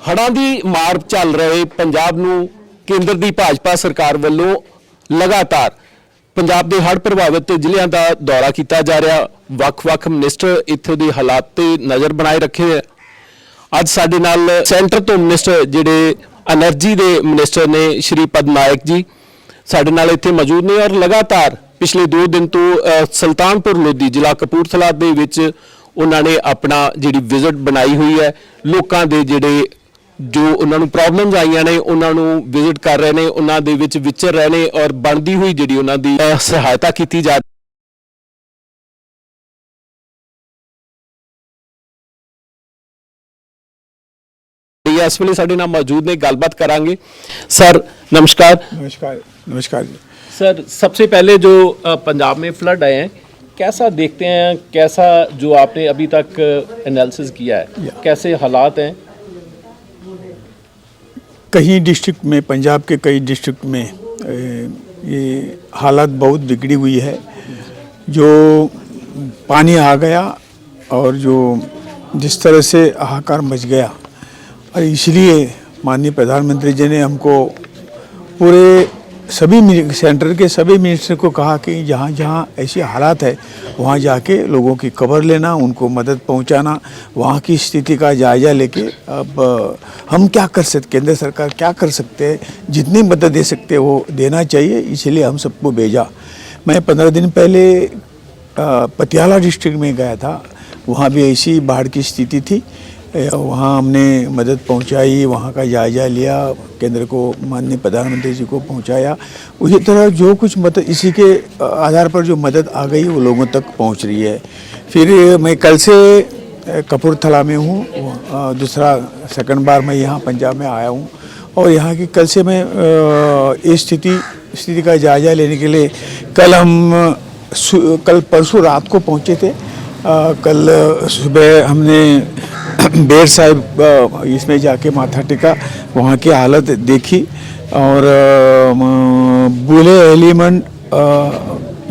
ਹੜ੍ਹਾਂ ਦੀ ਮਾਰ ਚੱਲ ਰਹੇ ਪੰਜਾਬ ਨੂੰ ਕੇਂਦਰ ਦੀ ਭਾਜਪਾ ਸਰਕਾਰ ਵੱਲੋਂ ਲਗਾਤਾਰ ਪੰਜਾਬ ਦੇ ਹੜ੍ਹ ਪ੍ਰਭਾਵਿਤ ਜ਼ਿਲ੍ਹਿਆਂ ਦਾ ਦੌਰਾ ਕੀਤਾ ਜਾ ਰਿਹਾ। ਵੱਖ-ਵੱਖ ਮਿਨਿਸਟਰ ਇੱਥੇ ਦੇ ਹਾਲਾਤ ਤੇ ਨਜ਼ਰ ਬਣਾਏ ਰੱਖੇ ਹੈ। ਅੱਜ ਸਾਡੇ ਨਾਲ ਸੈਂਟਰ ਤੋਂ ਮਿਨਿਸਟਰ ਜਿਹੜੇ એનર્ਜੀ ਦੇ ਮਿਨਿਸਟਰ ਨੇ ਸ਼੍ਰੀ ਪਦ ਨਾਇਕ ਜੀ ਸਾਡੇ ਨਾਲ ਇੱਥੇ ਮੌਜੂਦ ਨੇ ਔਰ ਲਗਾਤਾਰ ਪਿਛਲੇ 2 ਦਿਨ ਤੋਂ ਸੁਲਤਾਨਪੁਰ ਲੋਧੀ ਜ਼ਿਲ੍ਹਾ ਕਪੂਰਥਲਾ ਦੇ ਵਿੱਚ ਉਹਨਾਂ ਨੇ ਆਪਣਾ ਜਿਹੜੀ ਵਿਜ਼ਿਟ ਬਣਾਈ ਹੋਈ ਹੈ। ਲੋਕਾਂ ਦੇ ਜਿਹੜੇ जो उन्होंने प्रॉब्लम्स आईयां ने उन्होंने विजिट कर रहे हैं, उन्होंने विच विचर रहे हैं और बनती हुई जी उन्होंने सहायता की जा रही है। इस वेले साडे नाल मौजूद ने, गलबात करांगे। सर नमस्कार। नमस्कार। नमस्कार जी। सर सबसे पहले जो पंजाब में फ्लड आए हैं कैसा देखते हैं, कैसा जो आपने अभी तक एनालिसिस किया है, कैसे हालात हैं? कई डिस्ट्रिक्ट में, पंजाब के कई डिस्ट्रिक्ट में ये हालत बहुत बिगड़ी हुई है। जो पानी आ गया और जो जिस तरह से हाहाकार मच गया, और इसलिए माननीय प्रधानमंत्री जी ने हमको पूरे सभी सेंटर के सभी मिनिस्टर को कहा कि जहाँ जहाँ ऐसी हालात है वहाँ जाके लोगों की खबर लेना, उनको मदद पहुँचाना, वहाँ की स्थिति का जायज़ा लेके अब हम क्या कर सकते, केंद्र सरकार क्या कर सकते हैं, जितनी मदद दे सकते हैं वो देना चाहिए, इसलिए हम सबको भेजा। मैं 15 दिन पहले पटियाला डिस्ट्रिक्ट में गया था, वहाँ भी ऐसी बाढ़ की स्थिति थी। वहाँ हमने मदद पहुँचाई, वहाँ का जायज़ा लिया, केंद्र को माननीय प्रधानमंत्री जी को पहुँचाया। उसी तरह जो कुछ मदद इसी के आधार पर जो मदद आ गई वो लोगों तक पहुँच रही है। फिर मैं कल से कपूरथला में हूँ, दूसरा सेकंड बार मैं यहाँ पंजाब में आया हूँ और यहाँ की कल से मैं इस स्थिति का जायज़ा लेने के लिए कल परसों रात को पहुँचे थे। कल सुबह हमने बेर साहिब इसमें जाके माथा टेका, वहाँ की हालत देखी और बुले एलिमेंट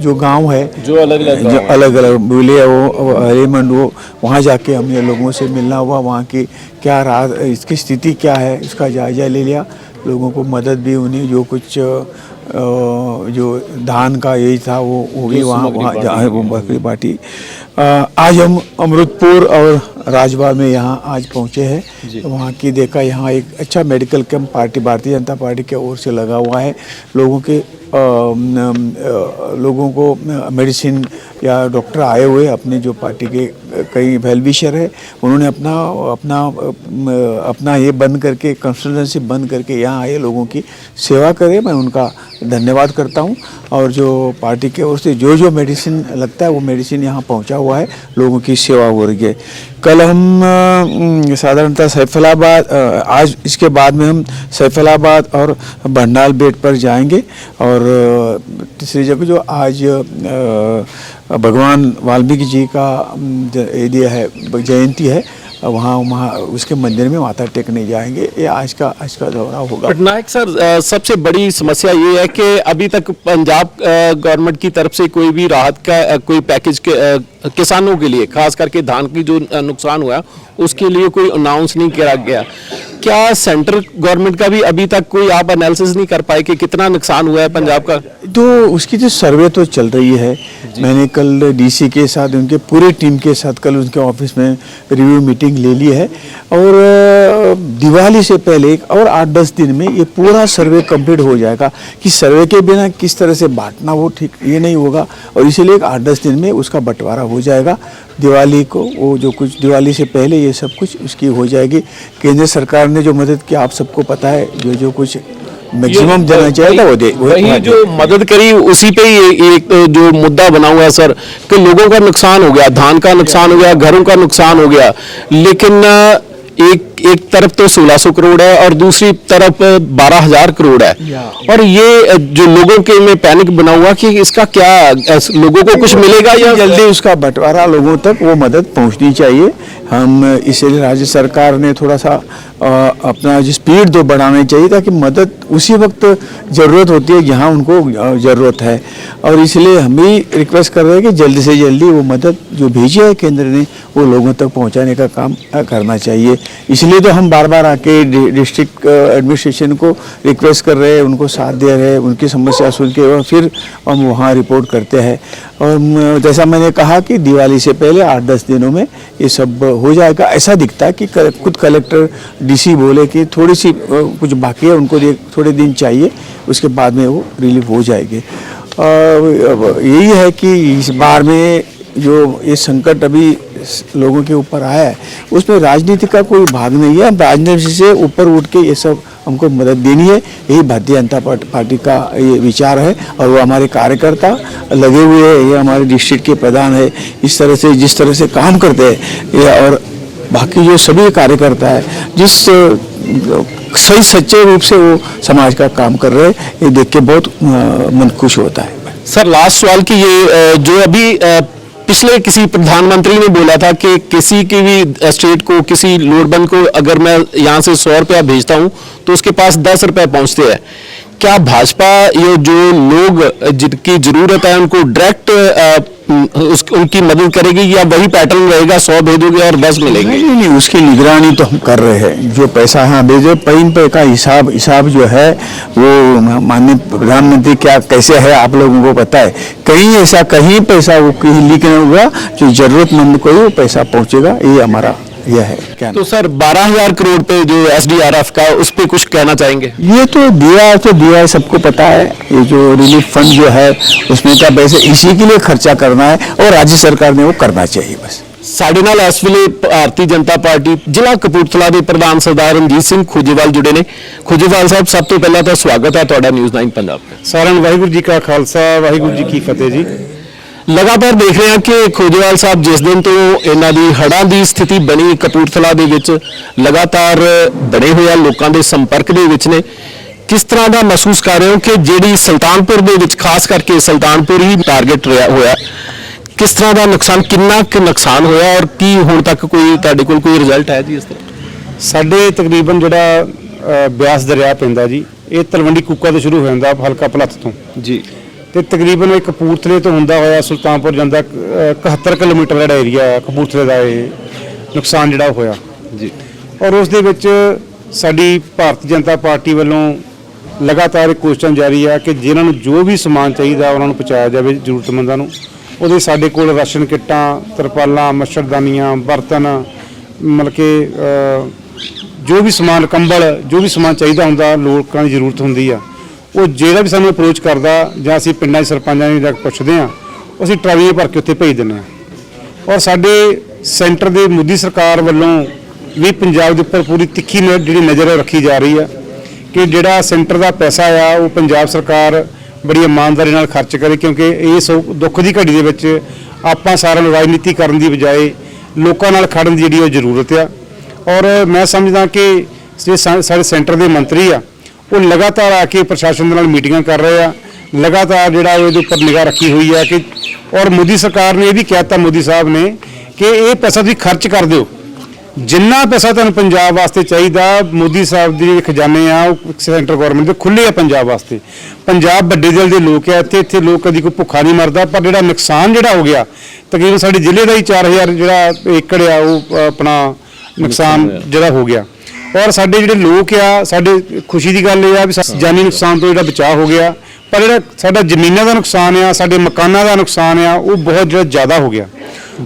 जो गांव है, जो अलग अलग बुले वो एलिमेंट वो वहाँ जाके हमने लोगों से मिलना हुआ, वहाँ की क्या राहत, इसकी स्थिति क्या है इसका जायज़ा ले लिया। लोगों को मदद भी, उन्हें जो कुछ जो धान का यही था वो भी वहाँ वो बकरी बाटी। आज हम अमृतपुर और राजबाग में यहाँ आज पहुँचे हैं। वहाँ की देखा, यहाँ एक अच्छा medical camp Bharatiya Janata party के ओर से लगा हुआ है। लोगों को मेडिसिन या डॉक्टर आए हुए अपने जो पार्टी के कई वेलविशर है, उन्होंने अपना ये बंद करके, कंसल्टेंसी बंद करके यहाँ आए लोगों की सेवा करे। मैं उनका धन्यवाद करता हूँ। और जो पार्टी के ओर से जो मेडिसिन लगता है वो मेडिसिन यहाँ पहुँचा हुआ है, लोगों की सेवा हो रही है। कल हम साधारणतः सैफलाबाद, आज इसके बाद में हम सैफलाबाद और भंडाल बेट पर जाएंगे और तीसरी जगह जो आज भगवान वाल्मीकि जी का ये है जयंती है, वहाँ उसके मंदिर में माथा टेकने जाएंगे। ये आज का दौरा होगा। पटनायक सर सबसे बड़ी समस्या ये है कि अभी तक पंजाब गवर्नमेंट की तरफ से कोई भी राहत का कोई पैकेज किसानों के लिए, खास करके धान की जो नुकसान हुआ उसके लिए कोई अनाउंस नहीं किया गया। क्या सेंट्रल गवर्नमेंट का भी अभी तक कोई आप एनालिसिस नहीं कर पाए कि कितना नुकसान हुआ है पंजाब का? तो उसकी जो सर्वे तो चल रही है। मैंने कल डीसी के साथ, उनके पूरी टीम के साथ कल उनके ऑफिस में रिव्यू मीटिंग ले ली है और दिवाली से पहले और 8-10 दिन में ये पूरा सर्वे कंप्लीट हो जाएगा। कि सर्वे के बिना किस तरह से बांटना वो ठीक ये नहीं होगा और इसीलिए 8-10 दिन में उसका बंटवारा हो जाएगा। दिवाली को वो जो कुछ दिवाली से पहले ये सब कुछ उसकी हो जाएगी। केंद्र सरकार ने जो मदद की आप सबको पता है, जो कुछ मैक्सिमम देना चाहिए था वो दे। वही जो मदद करी उसी पे ही एक जो मुद्दा बना हुआ है सर कि लोगों का नुकसान हो गया, धान का नुकसान हो गया, घरों का नुकसान हो गया, लेकिन एक तरफ तो 1600 करोड़ है और दूसरी तरफ 12,000 करोड़ है। और ये जो लोगों के में पैनिक बना हुआ कि इसका क्या, लोगों को कुछ मिलेगा या जल्दी उसका बंटवारा लोगों तक वो मदद पहुंचनी चाहिए। हम इसलिए राज्य सरकार ने थोड़ा सा अपना जो स्पीड तो बढ़ाना चाहिए, ताकि मदद उसी वक्त ज़रूरत होती है जहाँ उनको ज़रूरत है। और इसलिए हम भी रिक्वेस्ट कर रहे हैं कि जल्दी से जल्दी वो मदद जो भेजी है केंद्र ने वो लोगों तक पहुँचाने का काम करना चाहिए। इसलिए तो हम बार बार आके डिस्ट्रिक्ट एडमिनिस्ट्रेशन को रिक्वेस्ट कर रहे हैं, उनको साथ दे रहे हैं, उनकी समस्या सुन के और फिर हम वहाँ रिपोर्ट करते हैं। और जैसा मैंने कहा कि दिवाली से पहले 8-10 दिनों में ये सब हो जाएगा। ऐसा दिखता है कि खुद कलेक्टर डीसी बोले कि थोड़ी सी कुछ बाकी है, उनको थोड़े दिन चाहिए, उसके बाद में वो रिलीफ हो जाएगी। यही है कि इस बार में जो ये संकट अभी लोगों के ऊपर आया है उसमें राजनीति का कोई भाग नहीं है। राजनीति से ऊपर उठ के ये सब हमको मदद देनी है, यही भारतीय जनता पार्टी का ये विचार है। और वो हमारे कार्यकर्ता लगे हुए हैं, ये हमारे डिस्ट्रिक्ट के प्रधान है, इस तरह से जिस तरह से काम करते हैं ये, और बाकी जो सभी कार्यकर्ता है जिस सही सच्चे रूप से वो समाज का काम कर रहे हैं, ये देख के बहुत मन खुश होता है। सर लास्ट सवाल कि ये जो अभी पिछले किसी प्रधानमंत्री ने बोला था कि किसी की भी स्टेट को, किसी लोडबंद को अगर मैं यहाँ से 100 रुपया भेजता हूँ तो उसके पास 10 रुपये पहुँचते हैं। क्या भाजपा ये जो लोग जिनकी जरूरत है उनको डायरेक्ट उनकी मदद करेगी, या वही पैटर्न रहेगा 100 भेजोगे और 10 मिलेंगे? नहीं, उसकी निगरानी तो हम कर रहे हैं। जो पैसा यहाँ भेजे पैन पे का हिसाब जो है वो माननीय प्रधानमंत्री क्या कैसे है आप लोगों को पता है। कहीं पैसा वो कहीं लीक नहीं हुआ, जो जरूरतमंद को ही वो पैसा पहुँचेगा, ये हमारा यह है क्या। तो सर 12,000 करोड़ पे जो SDRF का, उस पे कुछ कहना चाहेंगे? ये तो दिया है, सबको पता है। ये जो रिलीफ फंड जो है उसमें का पैसे इसी के लिए खर्चा करना है और राज्य सरकार ने वो करना चाहिए बस। ਸਾਡੇ ਨਾਲ ਇਸ ਵੇਲੇ ਭਾਰਤੀ ਜਨਤਾ ਪਾਰਟੀ ਜ਼ਿਲ੍ਹਾ ਕਪੂਰਥਲਾ ਦੇ ਪ੍ਰਧਾਨ ਸਰਦਾਰ ਰਣਜੀਤ ਸਿੰਘ ਖੋਜੇਵਾਲ ਜੁੜੇ ਨੇ। ਖੋਜੇਵਾਲ ਸਾਹਿਬ, ਸਭ ਤੋਂ ਪਹਿਲਾਂ ਤਾਂ ਸਵਾਗਤ ਹੈ ਤੁਹਾਡਾ ਨਿਊਜ਼ 9 ਪੰਜਾਬ ਤੇ। ਸਾਰਿਆਂ ਨੂੰ ਵਾਹਿਗੁਰੂ ਜੀ ਕਾ ਖਾਲਸਾ, ਵਾਹਿਗੁਰੂ ਜੀ ਕੀ ਫਤਿਹ ਜੀ। ਲਗਾਤਾਰ ਦੇਖ ਰਹੇ ਹਾਂ ਕਿ ਖੋਜੇਵਾਲ ਸਾਹਿਬ ਜਿਸ ਦਿਨ ਤੋਂ ਇਹਨਾਂ ਦੀ ਹੜ੍ਹਾਂ ਦੀ ਸਥਿਤੀ ਬਣੀ ਕਪੂਰਥਲਾ ਦੇ ਵਿੱਚ, ਲਗਾਤਾਰ ਬਣੇ ਹੋਏ ਲੋਕਾਂ ਦੇ ਸੰਪਰਕ ਦੇ ਵਿੱਚ ਨੇ। ਕਿਸ ਤਰ੍ਹਾਂ ਦਾ ਮਹਿਸੂਸ ਕਰ ਰਹੇ ਹੋ ਕਿ ਜਿਹੜੀ ਸੁਲਤਾਨਪੁਰ ਦੇ ਵਿੱਚ, ਖਾਸ ਕਰਕੇ ਸੁਲਤਾਨਪੁਰ ਹੀ ਟਾਰਗੇਟ ਰਿਹਾ ਹੋਇਆ, ਕਿਸ ਤਰ੍ਹਾਂ ਦਾ ਨੁਕਸਾਨ, ਕਿੰਨਾ ਕੁ ਨੁਕਸਾਨ ਹੋਇਆ ਔਰ ਕੀ ਹੁਣ ਤੱਕ ਕੋਈ ਤੁਹਾਡੇ ਕੋਲ ਕੋਈ ਰਿਜ਼ਲਟ ਹੈ ਜੀ ਇਸ ਤਰ੍ਹਾਂ? ਸਾਡੇ ਤਕਰੀਬਨ ਜਿਹੜਾ ਬਿਆਸ ਦਰਿਆ ਪੈਂਦਾ ਜੀ, ਇਹ ਤਲਵੰਡੀ ਕੂਕਾ ਤੋਂ ਸ਼ੁਰੂ ਹੋ ਜਾਂਦਾ, ਹਲਕਾ ਭਲੱਥ ਤੋਂ ਜੀ, ਤੇ ਤਕਰੀਬਨ ਇਹ ਕਪੂਰਥਲੇ ਤੋਂ ਹੁੰਦਾ ਹੋਇਆ ਸੁਲਤਾਨਪੁਰ ਜਾਂਦਾ 71 ਕਿਲੋਮੀਟਰ ਜਿਹੜਾ ਏਰੀਆ ਹੈ ਕਪੂਰਥਲੇ ਦਾ, ਇਹ ਨੁਕਸਾਨ ਜਿਹੜਾ ਹੋਇਆ ਜੀ। ਔਰ ਉਸ ਦੇ ਵਿੱਚ ਸਾਡੀ ਭਾਰਤੀ ਜਨਤਾ ਪਾਰਟੀ ਵੱਲੋਂ ਲਗਾਤਾਰ ਇੱਕ ਕੋਸ਼ਿਸ਼ ਜਾਰੀ ਆ ਕਿ ਜਿਨ੍ਹਾਂ ਨੂੰ ਜੋ ਵੀ ਸਮਾਨ ਚਾਹੀਦਾ ਉਹਨਾਂ ਨੂੰ ਪਹੁੰਚਾਇਆ ਜਾਵੇ ਜ਼ਰੂਰਤਮੰਦਾਂ ਨੂੰ। ਉਹਦੇ ਸਾਡੇ ਕੋਲ ਰਾਸ਼ਨ ਕਿੱਟਾਂ, ਤਰਪਾਲਾਂ, ਮੱਛਰਦਾਨੀਆਂ, ਬਰਤਨ, ਮਤਲਬ ਕਿ ਜੋ ਵੀ ਸਮਾਨ, ਕੰਬਲ, ਜੋ ਵੀ ਸਮਾਨ ਚਾਹੀਦਾ ਹੁੰਦਾ, ਲੋਕਾਂ ਦੀ ਜ਼ਰੂਰਤ ਹੁੰਦੀ ਆ, ਉਹ ਜਿਹੜਾ ਵੀ ਸਾਨੂੰ ਅਪਰੋਚ ਕਰਦਾ ਜਾਂ ਅਸੀਂ ਪਿੰਡਾਂ ਦੇ ਸਰਪੰਚਾਂ ਨੂੰ ਜਾ ਕੇ ਪੁੱਛਦੇ ਹਾਂ, ਅਸੀਂ ਟਰਾਲੀਆਂ ਭਰ ਕੇ ਉੱਥੇ ਭੇਜ ਦਿੰਦੇ ਹਾਂ। ਔਰ ਸਾਡੇ ਸੈਂਟਰ ਦੇ ਮੋਦੀ ਸਰਕਾਰ ਵੱਲੋਂ ਵੀ ਪੰਜਾਬ ਦੇ ਉੱਪਰ ਪੂਰੀ ਤਿੱਖੀ ਜਿਹੜੀ ਨਜ਼ਰ ਰੱਖੀ ਜਾ ਰਹੀ ਆ ਕਿ ਜਿਹੜਾ ਸੈਂਟਰ ਦਾ ਪੈਸਾ ਆ ਉਹ ਪੰਜਾਬ ਸਰਕਾਰ ਬੜੀ ਇਮਾਨਦਾਰੀ ਨਾਲ ਖਰਚ ਕਰੇ, ਕਿਉਂਕਿ ਇਸ ਦੁੱਖ ਦੀ ਘੜੀ ਦੇ ਵਿੱਚ ਆਪਾਂ ਸਾਰਿਆਂ ਨੂੰ ਰਾਜਨੀਤੀ ਕਰਨ ਦੀ ਬਜਾਏ ਲੋਕਾਂ ਨਾਲ ਖੜਨ ਦੀ ਜਿਹੜੀ ਉਹ ਜ਼ਰੂਰਤ ਆ। ਔਰ ਮੈਂ ਸਮਝਦਾ ਕਿ ਸਾਡੇ ਸੈਂਟਰ ਦੇ ਮੰਤਰੀ ਆ ਉਹ ਲਗਾਤਾਰ ਆ ਕੇ ਪ੍ਰਸ਼ਾਸਨ ਦੇ ਨਾਲ ਮੀਟਿੰਗਾਂ ਕਰ ਰਹੇ ਆ, ਲਗਾਤਾਰ ਜਿਹੜਾ ਇਹਦੇ ਉੱਪਰ ਨਿਗਾਹ ਰੱਖੀ ਹੋਈ ਆ ਕਿ, ਔਰ ਮੋਦੀ ਸਰਕਾਰ ਨੇ ਇਹ ਵੀ ਕਹਿ ਦਿੱਤਾ, ਮੋਦੀ ਸਾਹਿਬ ਨੇ, ਕਿ ਇਹ ਪੈਸਾ ਤੁਸੀਂ ਖਰਚ ਕਰ ਦਿਓ, ਜਿੰਨਾ ਪੈਸਾ ਤੁਹਾਨੂੰ ਪੰਜਾਬ ਵਾਸਤੇ ਚਾਹੀਦਾ। ਮੋਦੀ ਸਾਹਿਬ ਦੇ ਖਜ਼ਾਨੇ ਆ ਉਹ ਸੈਂਟਰ ਗਵਰਨਮੈਂਟ ਦੇ ਖੁੱਲੇ ਆ ਪੰਜਾਬ ਵਾਸਤੇ। ਪੰਜਾਬ ਵੱਡੇ ਦਿਲ ਦੇ ਲੋਕ ਆ, ਇੱਥੇ ਲੋਕ ਕਦੀ ਕੋਈ ਭੁੱਖਾ ਨਹੀਂ ਮਰਦਾ। ਪਰ ਜਿਹੜਾ ਨੁਕਸਾਨ ਜਿਹੜਾ ਹੋ ਗਿਆ, ਤਕਰੀਬਨ ਸਾਡੇ ਜ਼ਿਲ੍ਹੇ ਦਾ ਹੀ 4000 ਜਿਹੜਾ ਏਕੜ ਆ ਉਹ ਆਪਣਾ ਨੁਕਸਾਨ ਜਿਹੜਾ ਹੋ ਗਿਆ। ਔਰ ਸਾਡੇ ਜਿਹੜੇ ਲੋਕ ਆ, ਸਾਡੇ ਖੁਸ਼ੀ ਦੀ ਗੱਲ ਇਹ ਆ ਵੀ ਜਾਨੀ ਨੁਕਸਾਨ ਤੋਂ ਜਿਹੜਾ ਬਚਾਅ ਹੋ ਗਿਆ, ਪਰ ਜਿਹੜਾ ਸਾਡਾ ਜ਼ਮੀਨਾਂ ਦਾ ਨੁਕਸਾਨ ਆ, ਸਾਡੇ ਮਕਾਨਾਂ ਦਾ ਨੁਕਸਾਨ ਆ, ਉਹ ਬਹੁਤ ਜਿਹੜਾ ਜ਼ਿਆਦਾ ਹੋ ਗਿਆ।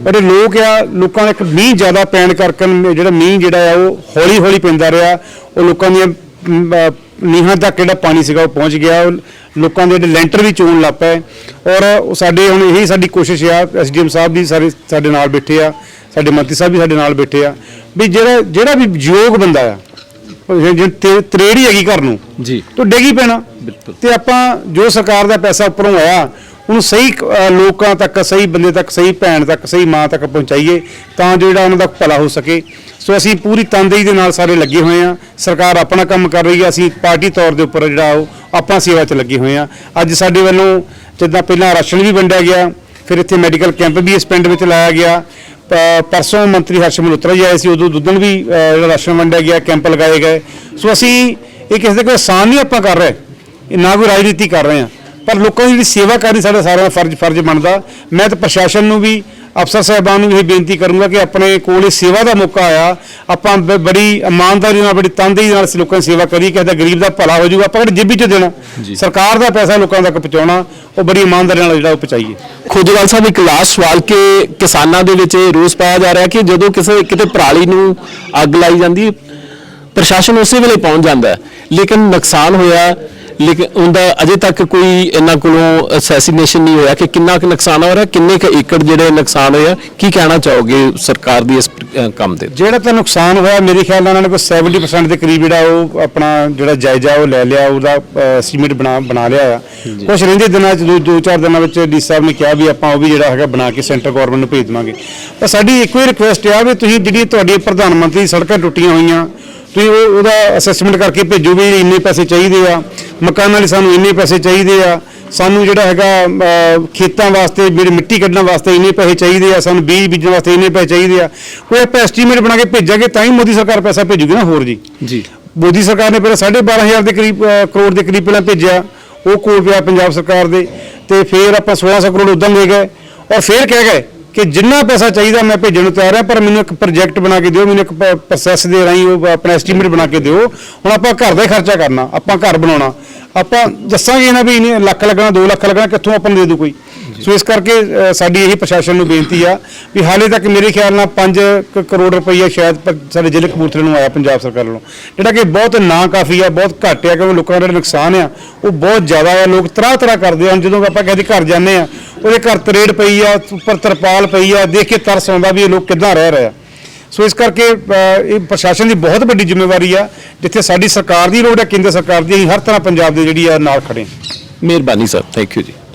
ਪਰ ਇਹ ਲੋਕ ਆ, ਲੋਕਾਂ ਦਾ ਇੱਕ ਮੀਂਹ ਜ਼ਿਆਦਾ ਪੈਣ ਕਰਕੇ ਜਿਹੜਾ ਮੀਂਹ ਜਿਹੜਾ ਆ ਉਹ ਹੌਲੀ ਹੌਲੀ ਪੈਂਦਾ ਰਿਹਾ, ਉਹ ਲੋਕਾਂ ਦੀਆਂ ਨੀਹਾਂ ਤੱਕ ਜਿਹੜਾ ਪਾਣੀ ਸੀਗਾ ਉਹ ਪਹੁੰਚ ਗਿਆ, ਲੋਕਾਂ ਦੇ ਜਿਹੜੇ ਲੈਂਟਰ ਵੀ ਚੋਣ ਲੱਗ ਪਏ। ਔਰ ਸਾਡੇ ਹੁਣ ਇਹੀ ਸਾਡੀ ਕੋਸ਼ਿਸ਼ ਆ, SDM ਸਾਹਿਬ ਵੀ ਸਾਡੇ ਨਾਲ ਬੈਠੇ ਆ, ਸਾਡੇ ਮੰਤਰੀ ਸਾਹਿਬ ਵੀ ਸਾਡੇ ਨਾਲ ਬੈਠੇ ਆ, ਵੀ ਜਿਹੜਾ ਵੀ ਯੋਗ ਬੰਦਾ ਆ, ਤਰੇੜੀ ਹੈਗੀ ਘਰ ਨੂੰ ਜੀ, ਤਾਂ ਡੇਗੀ ਪੈਣਾ। ਤੇ ਆਪਾਂ ਜੋ ਸਰਕਾਰ ਦਾ ਪੈਸਾ ਉੱਪਰੋਂ ਆਇਆ ਉਹਨੂੰ ਸਹੀ ਲੋਕਾਂ ਤੱਕ, ਸਹੀ ਬੰਦੇ ਤੱਕ, ਸਹੀ ਭੈਣ ਤੱਕ, ਸਹੀ ਮਾਂ ਤੱਕ ਪਹੁੰਚਾਈਏ, ਤਾਂ ਜਿਹੜਾ ਉਹਨਾਂ ਦਾ ਭਲਾ ਹੋ ਸਕੇ। ਸੋ ਅਸੀਂ ਪੂਰੀ ਤਨਦੇਹੀ ਦੇ ਨਾਲ ਸਾਰੇ ਲੱਗੇ ਹੋਏ ਆ। ਸਰਕਾਰ ਆਪਣਾ ਕੰਮ ਕਰ ਰਹੀ ਹੈ, ਅਸੀਂ ਪਾਰਟੀ ਤੌਰ ਦੇ ਉੱਪਰ ਜਿਹੜਾ ਉਹ ਆਪਾਂ ਸੇਵਾ 'ਚ ਲੱਗੇ ਹੋਏ ਆ। ਅੱਜ ਸਾਡੇ ਵੱਲੋਂ ਜਿੱਦਾਂ ਪਹਿਲਾਂ ਰਾਸ਼ਨ ਵੀ ਵੰਡਿਆ ਗਿਆ, ਫਿਰ ਇੱਥੇ ਮੈਡੀਕਲ ਕੈਂਪ ਵੀ ਇਸ ਪਿੰਡ ਵਿੱਚ ਲਾਇਆ ਗਿਆ, ਪਰਸੋਂ ਮੰਤਰੀ ਹਰਸ਼ ਮਲਹੋਤਰਾ ਜੀ ਆਏ ਸੀ, ਉਦੋਂ ਦੁੱਧਣ ਵੀ ਜਿਹੜਾ ਰਾਸ਼ਨ ਵੰਡਿਆ ਗਿਆ, ਕੈਂਪ ਲਗਾਏ ਗਏ। ਸੋ ਅਸੀਂ ਇਹ ਕਿਸੇ ਦੇ ਕੋਈ ਆਸਾਨ ਨਹੀਂ ਆਪਾਂ ਕਰ ਰਹੇ, ਇਹ ਨਾ ਕੋਈ ਰਾਜਨੀਤੀ ਕਰ ਰਹੇ ਹਾਂ, ਪਰ ਲੋਕਾਂ ਦੀ ਜਿਹੜੀ ਸੇਵਾ ਕਰਨੀ ਸਾਡਾ ਸਾਰਿਆਂ ਦਾ ਫਰਜ਼ ਬਣਦਾ। ਮੈਂ ਤਾਂ ਪ੍ਰਸ਼ਾਸਨ ਨੂੰ ਵੀ, ਅਫਸਰ ਸਾਹਿਬਾਨ ਨੂੰ ਵੀ ਇਹ ਬੇਨਤੀ ਕਰੂੰਗਾ ਕਿ ਆਪਣੇ ਕੋਲ ਇਹ ਸੇਵਾ ਦਾ ਮੌਕਾ ਆਇਆ, ਆਪਾਂ ਬੜੀ ਇਮਾਨਦਾਰੀ ਨਾਲ, ਬੜੀ ਤਨਦੇਹੀ ਨਾਲ ਅਸੀਂ ਲੋਕਾਂ ਦੀ ਸੇਵਾ ਕਰੀਏ, ਕਿਸੇ ਦਾ ਗਰੀਬ ਦਾ ਭਲਾ ਹੋ ਜਾਊਗਾ। ਆਪਾਂ ਕਿਹੜੀ ਜੇਬੀ 'ਚ ਦੇਣਾ, ਸਰਕਾਰ ਦਾ ਪੈਸਾ ਲੋਕਾਂ ਤੱਕ ਪਹੁੰਚਾਉਣਾ, ਉਹ ਬੜੀ ਇਮਾਨਦਾਰੀ ਨਾਲ ਜਿਹੜਾ ਉਹ ਪਹੁੰਚਾਈਏ। ਖੋਜੇਵਾਲ ਸਾਹਿਬ, ਇੱਕ ਲਾਸਟ ਸਵਾਲ ਕਿ ਕਿਸਾਨਾਂ ਦੇ ਵਿੱਚ ਇਹ ਰੋਸ ਪਾਇਆ ਜਾ ਰਿਹਾ ਕਿ ਜਦੋਂ ਕਿਤੇ ਪਰਾਲੀ ਨੂੰ ਅੱਗ ਲਾਈ ਜਾਂਦੀ ਹੈ, ਪ੍ਰਸ਼ਾਸਨ ਉਸੇ ਵੇਲੇ ਪਹੁੰਚ ਜਾਂਦਾ ਹੈ, ਲੇਕਿਨ ਨੁਕਸਾਨ ਹੋਇਆ, ਲੇਕਿਨ ਉਹਦਾ ਅਜੇ ਤੱਕ ਕੋਈ ਇਹਨਾਂ ਕੋਲੋਂ ਅਸੈਸੀਨੇਸ਼ਨ ਨਹੀਂ ਹੋਇਆ ਕਿ ਕਿੰਨਾ ਕੁ ਨੁਕਸਾਨ ਹੋ ਰਿਹਾ, ਕਿੰਨੇ ਕੁ ਏਕੜ ਜਿਹੜੇ ਨੁਕਸਾਨ ਹੋਇਆ। ਕੀ ਕਹਿਣਾ ਚਾਹੋਗੇ ਸਰਕਾਰ ਦੀ ਇਸ ਕੰਮ ਤੇ? ਜਿਹੜਾ ਤਾਂ ਨੁਕਸਾਨ ਹੋਇਆ, ਮੇਰੇ ਖਿਆਲ ਨਾਲ ਉਹਨਾਂ ਨੇ ਕੋਈ 70% ਦੇ ਕਰੀਬ ਜਿਹੜਾ ਉਹ ਆਪਣਾ ਜਿਹੜਾ ਜਾਇਜ਼ਾ ਉਹ ਲੈ ਲਿਆ, ਉਹਦਾ ਐਸਟੀਮੇਟ ਬਣਾ ਲਿਆ ਆ। ਕੁਝ ਰਹਿੰਦੇ ਦਿਨਾਂ 'ਚ 2-4 ਦਿਨਾਂ ਵਿੱਚ ਡੀ ਸਾਹਿਬ ਨੇ ਕਿਹਾ ਵੀ ਆਪਾਂ ਉਹ ਵੀ ਜਿਹੜਾ ਹੈਗਾ ਬਣਾ ਕੇ ਸੈਂਟਰ ਗਵਰਨਮੈਂਟ ਨੂੰ ਭੇਜ ਦੇਵਾਂਗੇ। ਤਾਂ ਸਾਡੀ ਇੱਕੋ ਹੀ ਰਿਕੁਐਸਟ ਆ ਵੀ ਤੁਸੀਂ ਜਿਹੜੀ ਤੁਹਾਡੀ ਪ੍ਰਧਾਨ ਮੰਤਰੀ ਸੜਕਾਂ ਟੁੱਟੀਆਂ ਹੋਈਆਂ, ਤੁਸੀਂ ਉਹਦਾ ਅਸੈਸਮੈਂਟ ਕਰਕੇ ਭੇਜੋ ਵੀ ਇੰਨੇ ਪੈਸੇ ਚਾਹੀਦੇ ਆ, ਮਕਾਨਾਂ ਲਈ ਸਾਨੂੰ ਇੰਨੇ ਪੈਸੇ ਚਾਹੀਦੇ ਆ, ਸਾਨੂੰ ਜਿਹੜਾ ਹੈਗਾ ਖੇਤਾਂ ਵਾਸਤੇ ਜਿਹੜੀ ਮਿੱਟੀ ਕੱਢਣ ਵਾਸਤੇ ਇੰਨੇ ਪੈਸੇ ਚਾਹੀਦੇ ਆ, ਸਾਨੂੰ ਬੀਜ ਬੀਜਣ ਵਾਸਤੇ ਇੰਨੇ ਪੈਸੇ ਚਾਹੀਦੇ ਆ। ਕੋਈ ਆਪਾਂ ਐਸਟੀਮੇਟ ਬਣਾ ਕੇ ਭੇਜਾਂਗੇ ਤਾਂ ਹੀ ਮੋਦੀ ਸਰਕਾਰ ਪੈਸਾ ਭੇਜੂਗੀ ਨਾ। ਹੋਰ ਜੀ ਮੋਦੀ ਸਰਕਾਰ ਨੇ ਪਹਿਲਾਂ 12,500 ਦੇ ਕਰੀਬ ਕਰੋੜ ਦੇ ਕਰੀਬ ਪਹਿਲਾਂ ਭੇਜਿਆ, ਉਹ ਕੋਲ ਪਿਆ ਪੰਜਾਬ ਸਰਕਾਰ ਦੇ, ਤੇ ਫਿਰ ਆਪਾਂ 1600 ਕਰੋੜ ਉਦੋਂ ਲੈ ਗਏ, ਔਰ ਫਿਰ ਕਹਿ ਗਏ ਕਿ ਜਿੰਨਾ ਪੈਸਾ ਚਾਹੀਦਾ ਮੈਂ ਭੇਜਣ ਨੂੰ ਤਿਆਰ ਹਾਂ, ਪਰ ਮੈਨੂੰ ਇੱਕ ਪ੍ਰੋਜੈਕਟ ਬਣਾ ਕੇ ਦਿਓ, ਮੈਨੂੰ ਇੱਕ ਪ੍ਰੋਸੈਸ ਦੇ ਰਾਹੀਂ ਉਹ ਆਪਣਾ ਐਸਟੀਮੇਟ ਬਣਾ ਕੇ ਦਿਓ। ਹੁਣ ਆਪਾਂ ਘਰ ਦਾ ਹੀ ਖਰਚਾ ਕਰਨਾ, ਆਪਾਂ ਘਰ ਬਣਾਉਣਾ, ਆਪਾਂ ਦੱਸਾਂਗੇ ਨਾ ਵੀ ਇੰਨੇ ਲੱਖ ਲੱਗਣਾ, 2 ਲੱਖ ਲੱਗਣਾ, ਕਿੱਥੋਂ ਆਪਾਂ ਨੂੰ ਦੇ ਦੂ ਕੋਈ। ਸੋ ਇਸ ਕਰਕੇ ਸਾਡੀ ਇਹੀ ਪ੍ਰਸ਼ਾਸਨ ਨੂੰ ਬੇਨਤੀ ਆ ਵੀ ਹਾਲੇ ਤੱਕ ਮੇਰੇ ਖਿਆਲ ਨਾਲ 5 ਕਰੋੜ ਰੁਪਈਆ ਸ਼ਾਇਦ ਸਾਡੇ ਜ਼ਿਲ੍ਹੇ ਕਪੂਰਥਲੇ ਨੂੰ ਆਇਆ ਪੰਜਾਬ ਸਰਕਾਰ ਵੱਲੋਂ, ਜਿਹੜਾ ਕਿ ਬਹੁਤ ਨਾ ਕਾਫੀ ਆ, ਬਹੁਤ ਘੱਟ ਆ, ਕਿਉਂਕਿ ਲੋਕਾਂ ਦਾ ਜਿਹੜਾ ਨੁਕਸਾਨ ਆ ਉਹ ਬਹੁਤ ਜ਼ਿਆਦਾ ਆ। ਲੋਕ ਤਰ੍ਹਾਂ ਕਰਦੇ ਆ। ਜਦੋਂ ਆਪਾਂ ਕਿਸੇ ਦੇ ਘਰ ਜਾਂਦੇ ਆ, ਉਹਦੇ ਘਰ ਤਰੇੜ ਪਈ ਆ, ਉੱਪਰ ਤਰਪਾਲ ਪਈ ਆ, ਦੇਖ ਕੇ ਤਰਸ ਆਉਂਦਾ ਵੀ ਇਹ ਲੋਕ ਕਿੱਦਾਂ ਰਹਿ ਰਹੇ ਆ। ਸੋ ਇਸ ਕਰਕੇ ਇਹ ਪ੍ਰਸ਼ਾਸਨ ਦੀ ਬਹੁਤ ਵੱਡੀ ਜ਼ਿੰਮੇਵਾਰੀ ਆ, ਜਿੱਥੇ ਸਾਡੀ ਸਰਕਾਰ ਦੀ ਲੋੜ ਹੈ, ਕੇਂਦਰ ਸਰਕਾਰ ਦੀ, ਅਸੀਂ ਹਰ ਤਰ੍ਹਾਂ ਪੰਜਾਬ ਦੇ ਜਿਹੜੀ ਆ ਨਾਲ ਖੜੇ। ਮਿਹਰਬਾਨੀ ਸਰ, ਥੈਂਕ ਯੂ ਜੀ।